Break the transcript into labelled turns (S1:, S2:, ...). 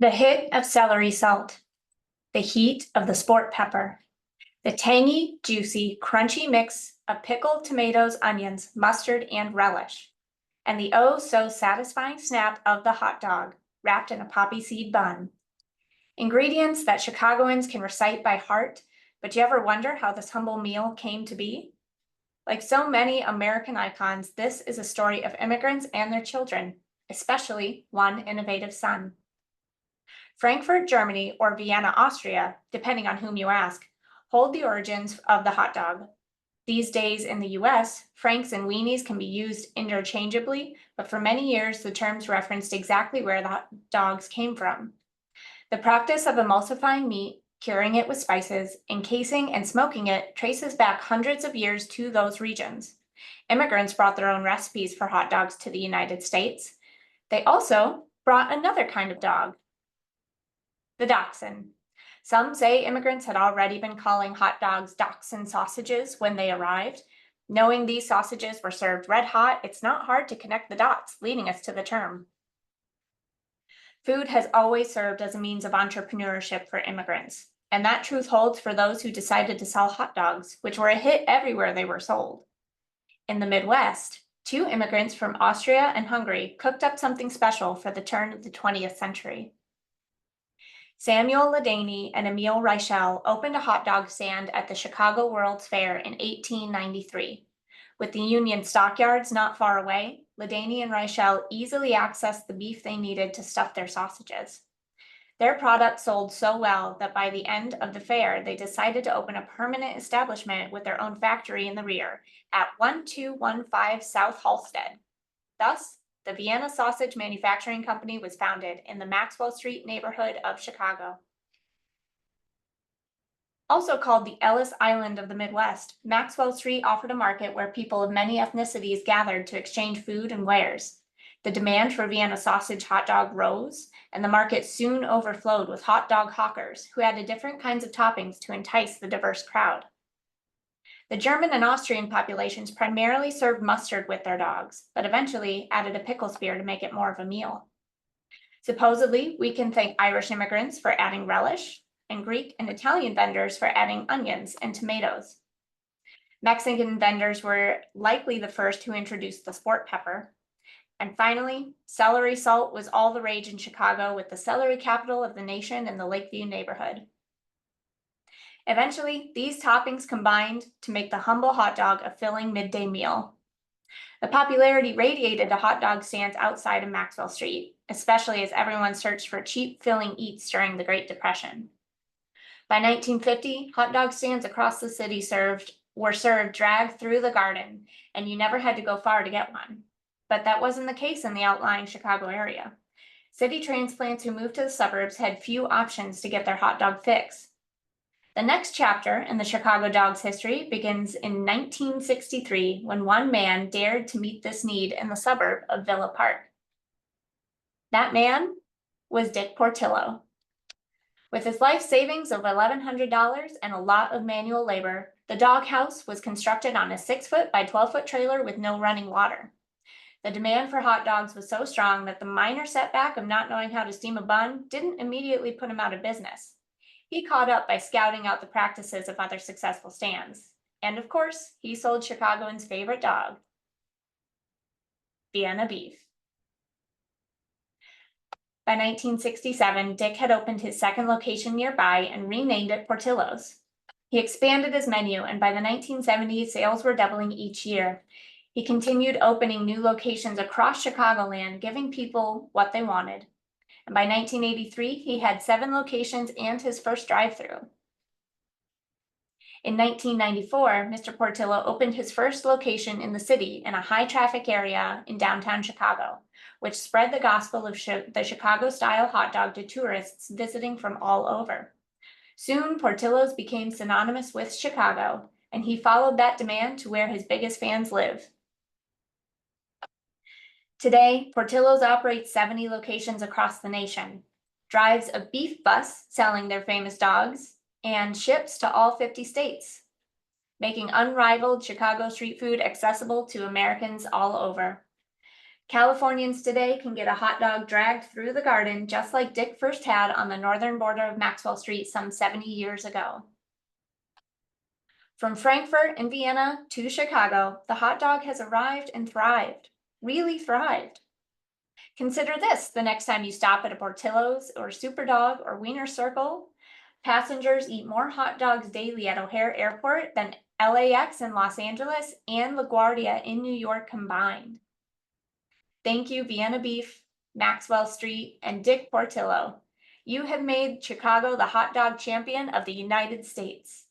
S1: The hit of celery salt, the heat of the sport pepper, the tangy, juicy, crunchy mix of pickled tomatoes, onions, mustard, and relish, and the oh so satisfying snap of the hot dog wrapped in a poppy seed bun. Ingredients that Chicagoans can recite by heart, but do you ever wonder how this humble meal came to be? Like so many American icons, this is a story of immigrants and their children, especially one innovative son. Frankfurt, Germany, or Vienna, Austria, depending on whom you ask, hold the origins of the hot dog. These days in the US, Franks and weenies can be used interchangeably, but for many years the terms referenced exactly where the hot dogs came from. The practice of emulsifying meat, curing it with spices, encasing and smoking it traces back hundreds of years to those regions. Immigrants brought their own recipes for hot dogs to the United States. They also brought another kind of dog, the dachshund. Some say immigrants had already been calling hot dogs dachshund sausages when they arrived. Knowing these sausages were served red hot, it's not hard to connect the dots, leading us to the term. Food has always served as a means of entrepreneurship for immigrants, and that truth holds for those who decided to sell hot dogs, which were a hit everywhere they were sold. In the Midwest, two immigrants from Austria and Hungary cooked up something special for the turn of the 20th century. Samuel Ledaney and Emil Reichel opened a hot dog stand at the Chicago World's Fair in 1893. With the Union stockyards not far away, Ledaney and Reichel easily accessed the beef they needed to stuff their sausages. Their product sold so well that by the end of the fair, they decided to open a permanent establishment with their own factory in the rear at 1215 South Halsted. Thus, the Vienna Sausage Manufacturing Company was founded in the Maxwell Street neighborhood of Chicago. Also called the Ellis Island of the Midwest, Maxwell Street offered a market where people of many ethnicities gathered to exchange food and wares. The demand for Vienna sausage hot dog rose, and the market soon overflowed with hot dog hawkers who added different kinds of toppings to entice the diverse crowd. The German and Austrian populations primarily served mustard with their dogs, but eventually added a pickle spear to make it more of a meal. Supposedly, we can thank Irish immigrants for adding relish, and Greek and Italian vendors for adding onions and tomatoes. Mexican vendors were likely the first who introduced the sport pepper. And finally, celery salt was all the rage in Chicago, with the celery capital of the nation in the Lakeview neighborhood. Eventually, these toppings combined to make the humble hot dog a filling midday meal. The popularity radiated to hot dog stands outside of Maxwell Street, especially as everyone searched for cheap filling eats during the Great Depression. By 1950, hot dog stands across the city were served dragged through the garden, and you never had to go far to get one. But that wasn't the case in the outlying Chicago area. City transplants who moved to the suburbs had few options to get their hot dog fix. The next chapter in the Chicago Dog's history begins in 1963, when one man dared to meet this need in the suburb of Villa Park. That man was Dick Portillo. With his life savings of $1,100 and a lot of manual labor, the dog house was constructed on a 6-foot by 12-foot trailer with no running water. The demand for hot dogs was so strong that the minor setback of not knowing how to steam a bun didn't immediately put him out of business. He caught up by scouting out the practices of other successful stands. And of course, he sold Chicagoans' favorite dog, Vienna beef. By 1967, Dick had opened his second location nearby and renamed it Portillo's. He expanded his menu, and by the 1970s, sales were doubling each year. He continued opening new locations across Chicagoland, giving people what they wanted. And by 1983, he had 7 locations and his first drive-through. In 1994, Mr. Portillo opened his first location in the city in a high-traffic area in downtown Chicago, which spread the gospel of the Chicago-style hot dog to tourists visiting from all over. Soon, Portillo's became synonymous with Chicago, and he followed that demand to where his biggest fans live. Today, Portillo's operates 70 locations across the nation, drives a beef bus selling their famous dogs, and ships to all 50 states, making unrivaled Chicago street food accessible to Americans all over. Californians today can get a hot dog dragged through the garden just like Dick first had on the northern border of Maxwell Street some 70 years ago. From Frankfurt and Vienna to Chicago, the hot dog has arrived and thrived, really thrived. Consider this the next time you stop at a Portillo's or Superdawg or Wiener Circle. Passengers eat more hot dogs daily at O'Hare Airport than LAX in Los Angeles and LaGuardia in New York combined. Thank you, Vienna Beef, Maxwell Street, and Dick Portillo. You have made Chicago the hot dog champion of the United States.